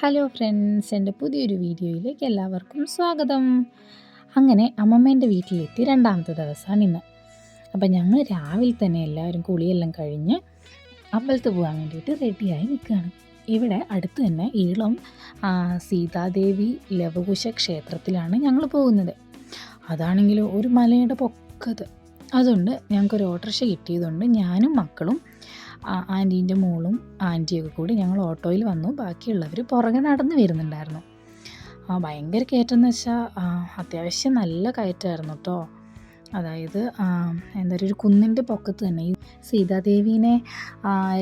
Hello friends, എൻ്റെ പുതിയൊരു വീഡിയോയിലേക്ക് എല്ലാവർക്കും സ്വാഗതം. അങ്ങനെ അമ്മമ്മേൻ്റെ വീട്ടിലെത്തി രണ്ടാമത്തെ ദിവസമാണ് ഇന്ന്. അപ്പം ഞങ്ങൾ രാവിലെ തന്നെ എല്ലാവരും കുളിയെല്ലാം കഴിഞ്ഞ് അമ്പലത്തിൽ പോകാൻ വേണ്ടിയിട്ട് റെഡിയായി നിൽക്കുകയാണ്. ഇവിടെ അടുത്ത് തന്നെ ഈളം സീതാദേവി ലവകുശ ക്ഷേത്രത്തിലാണ് ഞങ്ങൾ പോകുന്നത്. അതാണെങ്കിൽ ഒരു മലയുടെ പൊക്കത്ത്. അതുകൊണ്ട് ഞങ്ങൾക്കൊരു ഓട്ടോറിക്ഷ കിട്ടിയതുകൊണ്ട് ഞാനും മക്കളും ആൻറ്റീൻ്റെ മോളും ആൻറ്റിയൊക്കെ കൂടി ഞങ്ങൾ ഓട്ടോയിൽ വന്നു. ബാക്കിയുള്ളവർ പുറകെ നടന്ന് വരുന്നുണ്ടായിരുന്നു. ഭയങ്കര കയറ്റമെന്ന് വെച്ചാൽ അത്യാവശ്യം നല്ല കയറ്റമായിരുന്നു കേട്ടോ. അതായത് എന്താ പറയുക, ഒരു കുന്നിൻ്റെ പൊക്കത്ത് തന്നെ ഈ സീതാദേവീനെ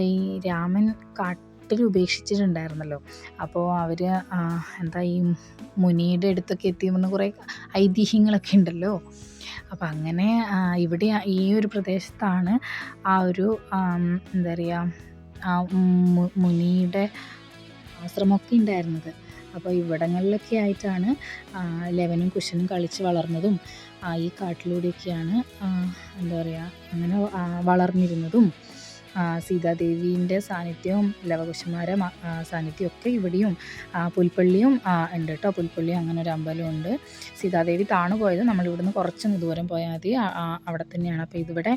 ഈ രാമൻ കാട്ടിൽ ഉപേക്ഷിച്ചിട്ടുണ്ടായിരുന്നല്ലോ. അപ്പോൾ അവർ എന്താ ഈ മുനിയുടെ അടുത്തൊക്കെ എത്തിയെന്ന് കുറേ ഐതിഹ്യങ്ങളൊക്കെ ഉണ്ടല്ലോ. അപ്പം അങ്ങനെ ഇവിടെ ഈ ഒരു പ്രദേശത്താണ് ആ ഒരു എന്താ പറയുക മുനിയുടെ ആശ്രമമൊക്കെ ഉണ്ടായിരുന്നത്. അപ്പോൾ ഇവിടങ്ങളിലൊക്കെ ആയിട്ടാണ് ലവനും കുശനും കളിച്ച് വളർന്നതും ഈ കാട്ടിലൂടെയൊക്കെയാണ് എന്താ പറയുക അങ്ങനെ വളർന്നിരുന്നതും. സീതാദേവീൻ്റെ സാന്നിധ്യവും ലവകുശന്മാരെ സാന്നിധ്യമൊക്കെ ഇവിടെയും പുൽപ്പള്ളിയും ഉണ്ട് കേട്ടോ. പുൽപ്പള്ളി അങ്ങനെ ഒരു അമ്പലമുണ്ട്. സീതാദേവി താണു പോയത് നമ്മളിവിടുന്ന് കുറച്ചൊന്ന് ദൂരം പോയാൽ മതി, അവിടെ തന്നെയാണ്. അപ്പോൾ ഇതിവിടെ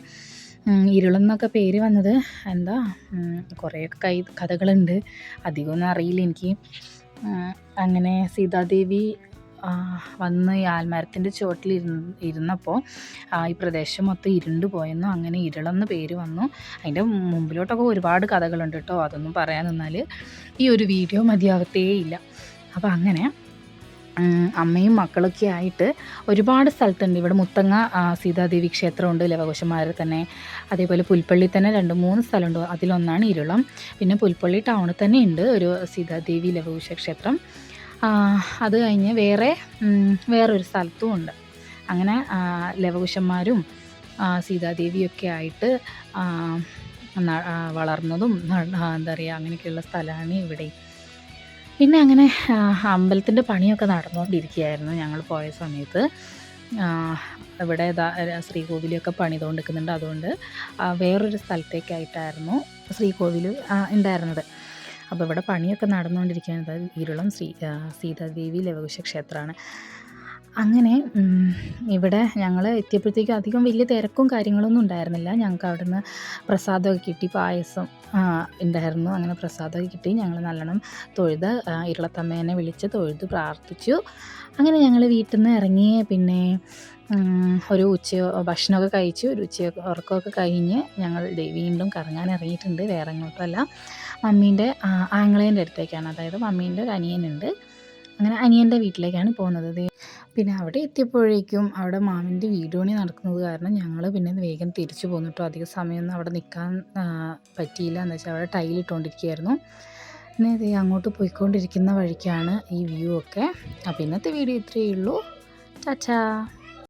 ഇരുളെന്നൊക്കെ പേര് വന്നത് എന്താ കുറേയൊക്കെ കഥകളുണ്ട്, അധികമൊന്നും അറിയില്ല എനിക്ക്. അങ്ങനെ സീതാദേവി വന്ന് ഈ ആൽമരത്തിൻ്റെ ചുവട്ടിൽ ഇരുന്നപ്പോൾ ഈ പ്രദേശം മൊത്തം ഇരുണ്ട് പോയെന്നു, അങ്ങനെ ഇരുളെന്ന് പേര് വന്നു. അതിൻ്റെ മുമ്പിലോട്ടൊക്കെ ഒരുപാട് കഥകളുണ്ട് കേട്ടോ. അതൊന്നും പറയാൻ നിന്നാൽ ഈ ഒരു വീഡിയോ മതിയാവത്തേയില്ല. അപ്പോൾ അങ്ങനെ അമ്മയും മക്കളൊക്കെ ആയിട്ട് ഒരുപാട് സ്ഥലത്തുണ്ട്. ഇവിടെ മുത്തങ്ങ സീതാദേവി ക്ഷേത്രമുണ്ട്, ലവകുശന്മാരെ തന്നെ. അതേപോലെ പുൽപ്പള്ളി തന്നെ 2-3 സ്ഥലമുണ്ട്. അതിലൊന്നാണ് ഇരുളം. പിന്നെ പുൽപ്പള്ളി ടൗണിൽ തന്നെ ഉണ്ട് ഒരു സീതാദേവി ലവകുശ ക്ഷേത്രം. അത് കഴിഞ്ഞ് വേറൊരു സ്ഥലത്തും ഉണ്ട്. അങ്ങനെ ലവകുശന്മാരും സീതാദേവിയൊക്കെ ആയിട്ട് വളർന്നതും എന്താ പറയുക അങ്ങനെയൊക്കെയുള്ള സ്ഥലമാണ് ഇവിടെ. പിന്നെ അങ്ങനെ അമ്പലത്തിൻ്റെ പണിയൊക്കെ നടന്നുകൊണ്ടിരിക്കുകയായിരുന്നു ഞങ്ങൾ പോയ സമയത്ത്. ഇവിടെ ശ്രീകോവിലൊക്കെ പണിതുകൊണ്ടിരിക്കുന്നുണ്ട്. അതുകൊണ്ട് വേറൊരു സ്ഥലത്തേക്കായിട്ടായിരുന്നു ശ്രീകോവിൽ ഉണ്ടായിരുന്നത്. അപ്പോൾ ഇവിടെ പണിയൊക്കെ നടന്നുകൊണ്ടിരിക്കുകയാണ്. അതായത് ഇരുളം സീതാദേവി ലവകുശ ക്ഷേത്രമാണ്. അങ്ങനെ ഇവിടെ ഞങ്ങൾ എത്തിയപ്പോഴത്തേക്കും അധികം വലിയ തിരക്കും കാര്യങ്ങളൊന്നും ഉണ്ടായിരുന്നില്ല. ഞങ്ങൾക്ക് അവിടെ നിന്ന് പ്രസാദമൊക്കെ കിട്ടി, പായസം ഉണ്ടായിരുന്നു. അങ്ങനെ പ്രസാദമൊക്കെ കിട്ടി. ഞങ്ങൾ നല്ലോണം തൊഴുത് ഇരുളത്തമ്മേനെ വിളിച്ച് തൊഴുത് പ്രാർത്ഥിച്ചു. അങ്ങനെ ഞങ്ങൾ വീട്ടിൽ നിന്ന് ഇറങ്ങി. പിന്നെ ഒരു ഭക്ഷണമൊക്കെ കഴിച്ചു. ഒരു ഉറക്കമൊക്കെ കഴിഞ്ഞ് ഞങ്ങൾ വീണ്ടും കറങ്ങാൻ ഇറങ്ങിയിട്ടുണ്ട്. വേറെ എങ്ങോട്ടുമല്ല, മമ്മീൻ്റെ ആങ്ങളേൻ്റെ അടുത്തേക്കാണ്. അതായത് മമ്മീൻ്റെ ഒരു അനിയനുണ്ട്, അങ്ങനെ അനിയൻ്റെ വീട്ടിലേക്കാണ് പോകുന്നത്. പിന്നെ അവിടെ എത്തിയപ്പോഴേക്കും അവിടെ മാമിൻ്റെ വീട് പണി നടക്കുന്നത് കാരണം ഞങ്ങൾ പിന്നെ വേഗം തിരിച്ചു പോന്നു കേട്ടോ. അധികം സമയമൊന്നും അവിടെ നിൽക്കാൻ പറ്റിയില്ല. എന്ന് വെച്ചാൽ അവിടെ ടൈലിട്ടുകൊണ്ടിരിക്കുകയായിരുന്നു. പിന്നെ ഇത് അങ്ങോട്ട് പോയിക്കൊണ്ടിരിക്കുന്ന വഴിക്കാണ് ഈ വ്യൂ ഒക്കെ. അപ്പോൾ ഇന്നത്തെ വീഡിയോ ഇത്രയേ ഉള്ളൂ. ടാറ്റാ.